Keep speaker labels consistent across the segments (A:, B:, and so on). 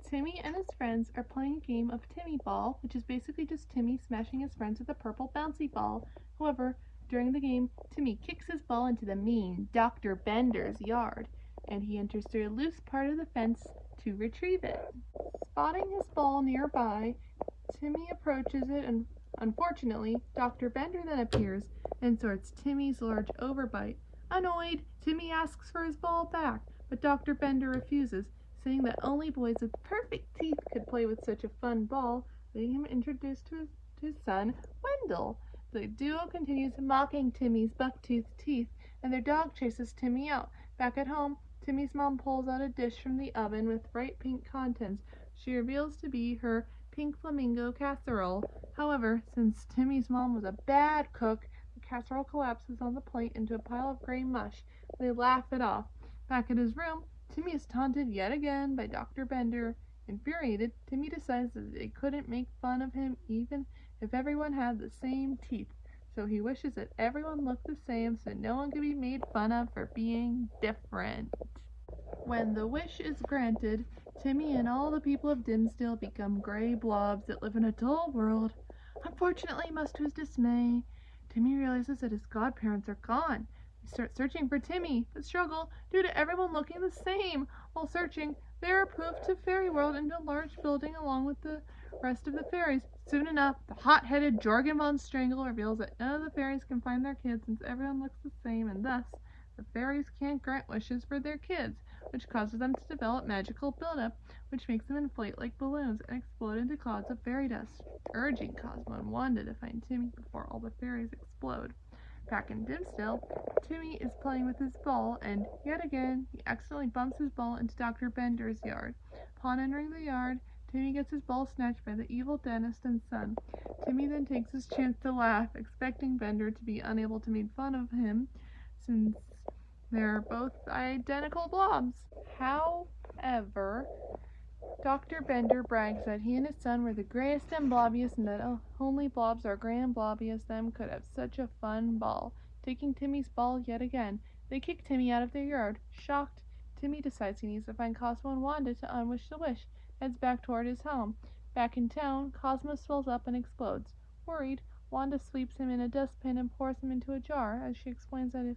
A: Timmy and his friends are playing a game of Timmy Ball, which is basically just Timmy smashing his friends with a purple bouncy ball. However, during the game, Timmy kicks his ball into the mean Dr. Bender's yard, and he enters through a loose part of the fence to retrieve it. Spotting his ball nearby, Timmy approaches it, and unfortunately, Dr. Bender then appears and sorts Timmy's large overbite. Annoyed, Timmy asks for his ball back, but Dr. Bender refuses, saying that only boys with perfect teeth could play with such a fun ball, letting him introduce to his son, Wendell. The duo continues mocking Timmy's buck-toothed teeth, and their dog chases Timmy out. Back at home, Timmy's mom pulls out a dish from the oven with bright pink contents. She reveals to be her pink flamingo casserole. However, since Timmy's mom was a bad cook, the casserole collapses on the plate into a pile of gray mush. They laugh it off. Back at his room, Timmy is taunted yet again by Dr. Bender. Infuriated, Timmy decides that they couldn't make fun of him even if everyone had the same teeth. So he wishes that everyone looked the same so no one could be made fun of for being different. When the wish is granted, Timmy and all the people of Dimsdale become gray blobs that live in a dull world. Unfortunately, much to his dismay, Timmy realizes that his godparents are gone. They start searching for Timmy, but struggle due to everyone looking the same. While searching, they are moved to Fairy World into a large building along with the rest of the fairies. Soon enough, the hot-headed Jorgen von Strangle reveals that none of the fairies can find their kids since everyone looks the same, and thus, the fairies can't grant wishes for their kids, which causes them to develop magical buildup, which makes them inflate like balloons and explode into clouds of fairy dust, urging Cosmo and Wanda to find Timmy before all the fairies explode. Back in Dimsdale, Timmy is playing with his ball, and yet again, he accidentally bumps his ball into Dr. Bender's yard. Upon entering the yard, Timmy gets his ball snatched by the evil dentist and son. Timmy then takes his chance to laugh, expecting Bender to be unable to make fun of him, since they're both identical blobs. However, Dr. Bender brags that he and his son were the grayest and blobbiest, and that only blobs are gray and blobby as them could have such a fun ball. Taking Timmy's ball yet again, they kick Timmy out of their yard. Shocked, Timmy decides he needs to find Cosmo and Wanda to unwish the wish, heads back toward his home. Back in town, Cosmo swells up and explodes. Worried, Wanda sweeps him in a dustpan and pours him into a jar, as she explains that if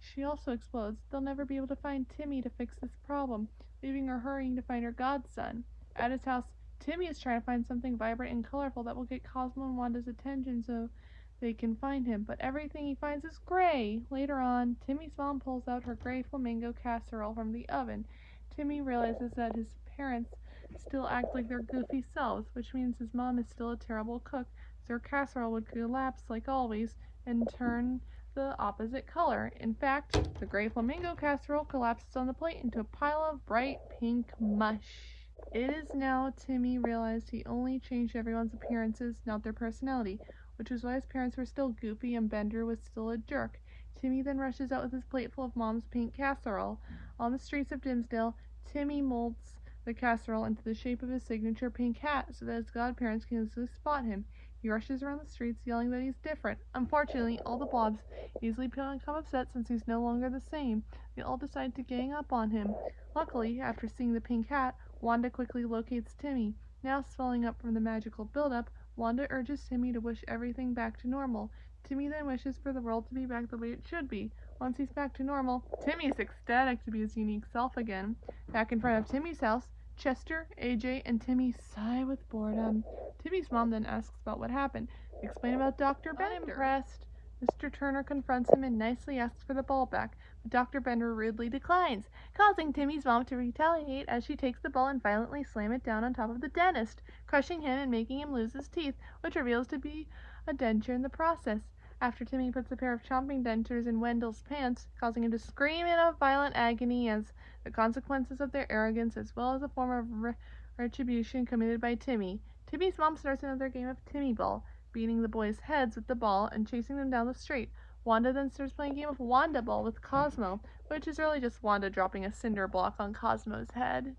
A: she also explodes, they'll never be able to find Timmy to fix this problem, leaving her hurrying to find her godson. At his house, Timmy is trying to find something vibrant and colorful that will get Cosmo and Wanda's attention so they can find him, but everything he finds is gray. Later on, Timmy's mom pulls out her gray flamingo casserole from the oven. Timmy realizes that his parents still act like their goofy selves, which means his mom is still a terrible cook, so her casserole would collapse like always and turn the opposite color. In fact, the gray flamingo casserole collapses on the plate into a pile of bright pink mush. It is now Timmy realized he only changed everyone's appearances, not their personality, which was why his parents were still goofy and Bender was still a jerk. Timmy then rushes out with his plate full of Mom's pink casserole. On the streets of Dimsdale, Timmy molds the casserole into the shape of his signature pink hat so that his godparents can easily spot him. He rushes around the streets yelling that he's different. Unfortunately, all the blobs easily become upset since he's no longer the same. They all decide to gang up on him. Luckily, after seeing the pink hat, Wanda quickly locates Timmy. Now swelling up from the magical buildup, Wanda urges Timmy to wish everything back to normal. Timmy then wishes for the world to be back the way it should be. Once he's back to normal, Timmy is ecstatic to be his unique self again. Back in front of Timmy's house, Chester, AJ, and Timmy sigh with boredom. Timmy's mom then asks about what happened. They explain about Dr. Bender. Unimpressed, Mr. Turner confronts him and nicely asks for the ball back, but Dr. Bender rudely declines, causing Timmy's mom to retaliate as she takes the ball and violently slam it down on top of the dentist, crushing him and making him lose his teeth, which reveals to be a denture in the process. After Timmy puts a pair of chomping dentures in Wendell's pants, causing him to scream in a violent agony as the consequences of their arrogance as well as a form of retribution committed by Timmy. Timmy's mom starts another game of Timmy Ball, beating the boys' heads with the ball and chasing them down the street. Wanda then starts playing a game of Wanda Ball with Cosmo, which is really just Wanda dropping a cinder block on Cosmo's head.